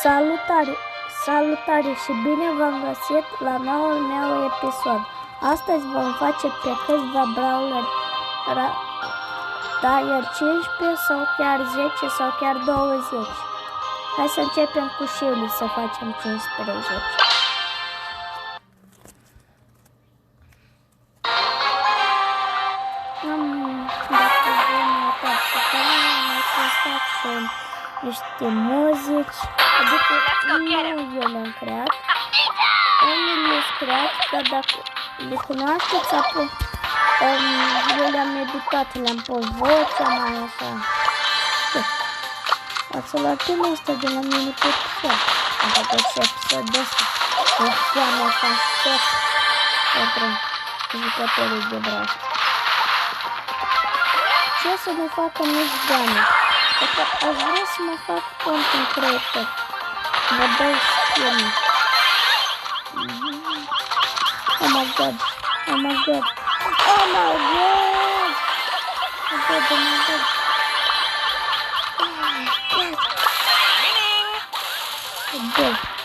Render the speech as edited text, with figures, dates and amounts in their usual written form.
Salutare! Salutare și bine v-am găsit la noul meu episod. Astăzi vom face pe câțiva brawler tier 15 sau chiar 10 sau chiar 20. Hai să începem cu Shelly să facem 15. Dacă vrem niște muzici, adică nu eu le-am creat, unii le-am creat, dar dacă le cunoașteți, apoi eu le-am editat, le-am pus vocea mai așa. Ați luat tema asta de la mine pe episod, pentru că și episodul ăsta e foame ca șoc pentru jucătorii de brawl. Ce să nu facă nici bani? Dacă aș vrea să mă fac content creator, mă dau skin. Oh my god, oh my god, oh my god, oh my god, oh my god. Oh my god.